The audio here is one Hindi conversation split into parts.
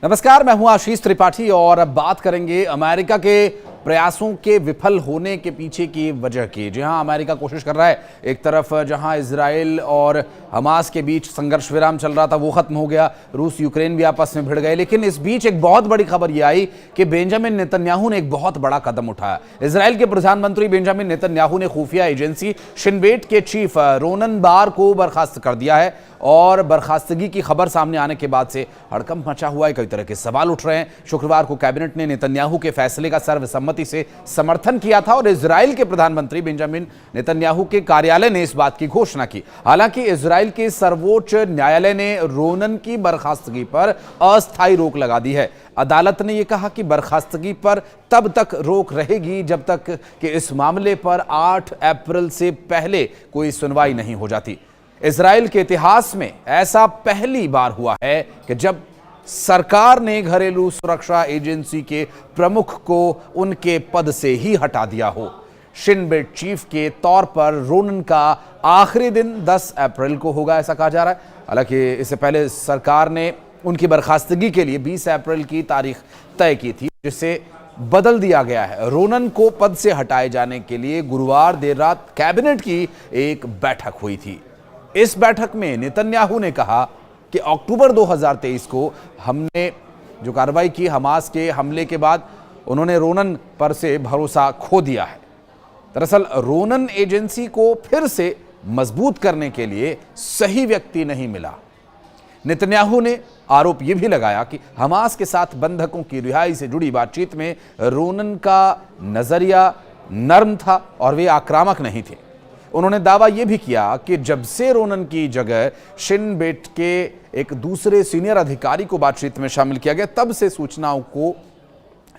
नमस्कार, मैं हूं आशीष त्रिपाठी और अब बात करेंगे अमेरिका के प्रयासों के विफल होने के पीछे की वजह की। जी हां, अमेरिका कोशिश कर रहा है। एक तरफ जहां इजराइल और हमास के बीच संघर्ष विराम चल रहा था, वो खत्म हो गया। रूस यूक्रेन भी आपस में भिड़ गए, लेकिन इस बीच एक बहुत बड़ी खबर यह आई कि बेंजामिन नेतन्याहू ने एक बहुत बड़ा कदम उठाया। इजराइल के प्रधानमंत्री बेंजामिन नेतन्याहू ने खुफिया एजेंसी शिन बेट के चीफ रोनन बार को बर्खास्त कर दिया है और बर्खास्तगी की खबर सामने आने के बाद से हड़कंप मचा हुआ है। कई तरह के सवाल उठ रहे हैं। शुक्रवार को कैबिनेट ने नेतन्याहू के फैसले का सर्वसम्मति से समर्थन किया था और इजराइल के प्रधानमंत्री बेंजामिन नेतन्याहू के कार्यालय ने इस बात की घोषणा की। हालांकि इजराइल के सर्वोच्च न्यायालय ने रोनन की बर्खास्तगी पर अस्थायी रोक लगा दी है। अदालत ने यह कहा कि बर्खास्तगी पर तब तक रोक रहेगी जब तक कि इस मामले पर 8 अप्रैल से पहले कोई सुनवाई नहीं हो जाती। इजराइल के इतिहास में ऐसा पहली बार हुआ है कि जब सरकार ने घरेलू सुरक्षा एजेंसी के प्रमुख को उनके पद से ही हटा दिया हो। शिन बेट चीफ के तौर पर रोनन का आखिरी दिन 10 अप्रैल को होगा, ऐसा कहा जा रहा है। हालांकि इससे पहले सरकार ने उनकी बर्खास्तगी के लिए 20 अप्रैल की तारीख तय की थी, जिसे बदल दिया गया है। रोनन को पद से हटाए जाने के लिए गुरुवार देर रात कैबिनेट की एक बैठक हुई थी। इस बैठक में नेतन्याहू ने कहा कि अक्टूबर 2023 को हमने जो कार्रवाई की हमास के हमले के बाद, उन्होंने रोनन पर से भरोसा खो दिया है। दरअसल रोनन एजेंसी को फिर से मजबूत करने के लिए सही व्यक्ति नहीं मिला। नेतन्याहू ने आरोप यह भी लगाया कि हमास के साथ बंधकों की रिहाई से जुड़ी बातचीत में रोनन का नजरिया नर्म था और वे आक्रामक नहीं थे। उन्होंने दावा यह भी किया कि जब से रोनन की जगह शिन बेट के एक दूसरे सीनियर अधिकारी को बातचीत में शामिल किया गया, तब से सूचनाओं को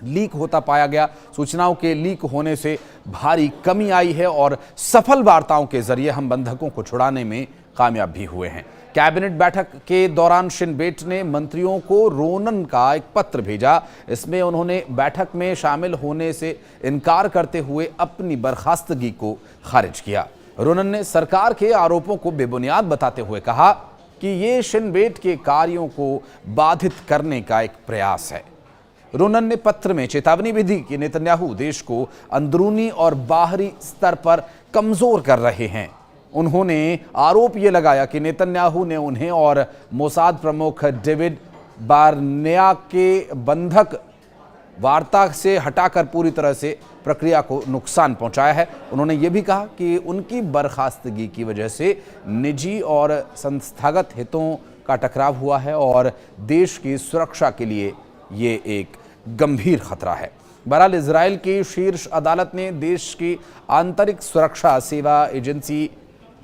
लीक होता पाया गया। सूचनाओं के लीक होने से भारी कमी आई है और सफल वार्ताओं के जरिए हम बंधकों को छुड़ाने में कामयाब भी हुए हैं। कैबिनेट बैठक के दौरान शिन बेट ने मंत्रियों को रोनन का एक पत्र भेजा। इसमें उन्होंने बैठक में शामिल होने से इनकार करते हुए अपनी बर्खास्तगी को खारिज किया। रोनन ने सरकार के आरोपों को बेबुनियाद बताते हुए कहा कि ये शिन बेट के कार्यों को बाधित करने का एक प्रयास है। रोनन ने पत्र में चेतावनी भी दी कि नेतन्याहू देश को अंदरूनी और बाहरी स्तर पर कमजोर कर रहे हैं। उन्होंने आरोप यह लगाया कि नेतन्याहू ने उन्हें और मोसाद प्रमुख डेविड बारनेया के बंधक वार्ता से हटाकर पूरी तरह से प्रक्रिया को नुकसान पहुंचाया है। उन्होंने ये भी कहा कि उनकी बर्खास्तगी की वजह से निजी और संस्थागत हितों का टकराव हुआ है और देश की सुरक्षा के लिए ये एक गंभीर खतरा है। बहरहाल इजराइल की शीर्ष अदालत ने देश की आंतरिक सुरक्षा सेवा एजेंसी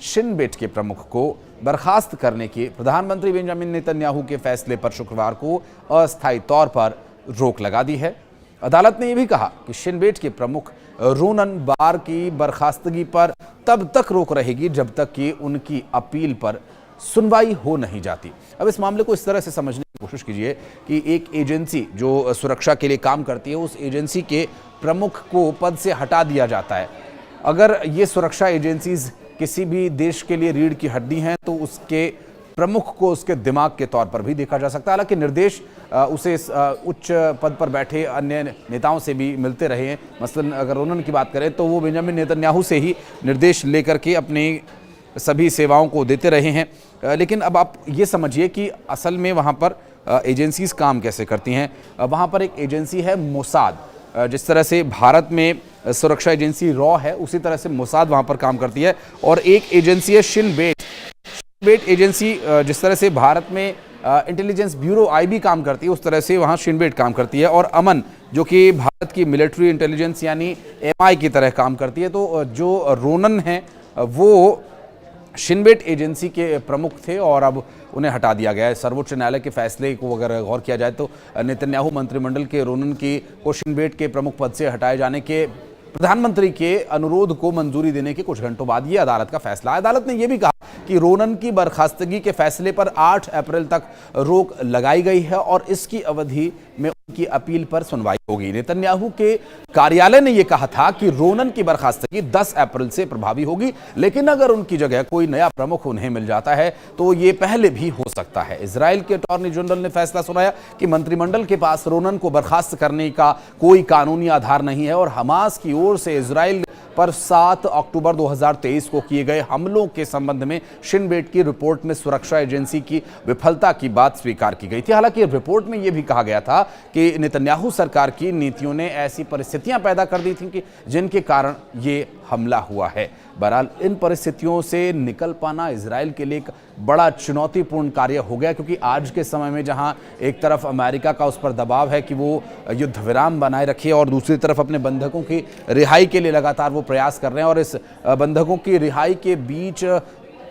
शिन बेट के प्रमुख को बर्खास्त करने के प्रधानमंत्री बेंजामिन नेतन्याहू के फैसले पर शुक्रवार को अस्थायी तौर पर रोक लगा दी है। अदालत ने यह भी कहा कि शिन बेट के प्रमुख रोनन बार की बर्खास्तगी पर तब तक रोक रहेगी जब तक कि उनकी अपील पर सुनवाई हो नहीं जाती। अब इस मामले को इस तरह से समझने की कोशिश कीजिए कि एक एजेंसी जो सुरक्षा के लिए काम करती है, उस एजेंसी के प्रमुख को पद से हटा दिया जाता है। अगर ये सुरक्षा एजेंसीज किसी भी देश के लिए रीढ़ की हड्डी हैं तो उसके प्रमुख को उसके दिमाग के तौर पर भी देखा जा सकता है। हालांकि निर्देश उसे उच्च पद पर बैठे अन्य नेताओं से भी मिलते रहे हैं। मसलन अगर रोनन की बात करें तो वो बेंजामिन नेतन्याहू से ही निर्देश लेकर के अपनी सभी सेवाओं को देते रहे हैं। लेकिन अब आप ये समझिए कि असल में वहाँ पर एजेंसीज काम कैसे करती हैं। वहाँ पर एक एजेंसी है मोसाद। जिस तरह से भारत में सुरक्षा एजेंसी रॉ है, उसी तरह से मोसाद वहाँ पर काम करती है। और एक एजेंसी है शिन बेट एजेंसी। जिस तरह से भारत में इंटेलिजेंस ब्यूरो आईबी काम करती है, उस तरह से वहाँ शिन बेट काम करती है। और अमन जो कि भारत की मिलिट्री इंटेलिजेंस यानी एमआई की तरह काम करती है। तो जो रोनन हैं वो शिन बेट एजेंसी के प्रमुख थे और अब उन्हें हटा दिया गया है। सर्वोच्च न्यायालय के फैसले को अगर गौर किया जाए तो नेतन्याहू मंत्रिमंडल के रोनन की को शिन बेट के प्रमुख पद से हटाए जाने के प्रधानमंत्री के अनुरोध को मंजूरी देने के कुछ घंटों बाद ये अदालत का फैसला है। अदालत ने यह भी कहा कि रोनन की बर्खास्तगी के फैसले पर 8 अप्रैल तक रोक लगाई गई है और इसकी अवधि में की अपील पर सुनवाई होगी। नेतन्याहू के कार्यालय ने यह कहा था कि रोनन की बर्खास्तगी 10 अप्रैल से प्रभावी होगी, लेकिन अगर उनकी जगह कोई नया प्रमुख उन्हें मिल जाता है तो ये पहले भी हो सकता है। इजराइल के अटॉर्नी जनरल ने फैसला सुनाया कि मंत्रिमंडल के पास रोनन को बर्खास्त करने का कोई कानूनी आधार नहीं है और हमास की ओर से इजराइल पर 7 अक्टूबर 2023 को किए गए हमलों के संबंध में शिन बेट की रिपोर्ट में सुरक्षा एजेंसी की विफलता की बात स्वीकार की गई थी। हालांकि रिपोर्ट में यह भी कहा गया था कि नेतन्याहू सरकार की नीतियों ने ऐसी परिस्थितियां पैदा कर दी थी कि जिनके कारण ये हमला हुआ है। बहरहाल इन परिस्थितियों से निकल पाना इजराइल के लिए एक बड़ा चुनौतीपूर्ण कार्य हो गया, क्योंकि आज के समय में जहां एक तरफ अमेरिका का उस पर दबाव है कि वो युद्ध विराम बनाए रखे और दूसरी तरफ अपने बंधकों की रिहाई के लिए लगातार वो प्रयास कर रहे हैं, और इस बंधकों की रिहाई के बीच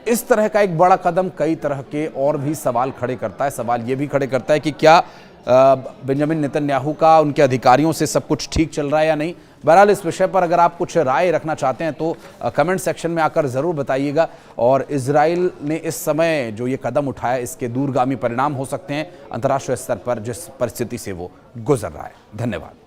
इस तरह का एक बड़ा कदम कई तरह के और भी सवाल खड़े करता है। सवाल ये भी खड़े करता है कि क्या बेंजामिन नेतन्याहू का उनके अधिकारियों से सब कुछ ठीक चल रहा है या नहीं। बहरहाल इस विषय पर अगर आप कुछ राय रखना चाहते हैं तो कमेंट सेक्शन में आकर ज़रूर बताइएगा। और इजराइल ने इस समय जो ये कदम उठाया, इसके दूरगामी परिणाम हो सकते हैं अंतर्राष्ट्रीय स्तर पर जिस परिस्थिति से वो गुजर रहा है। धन्यवाद।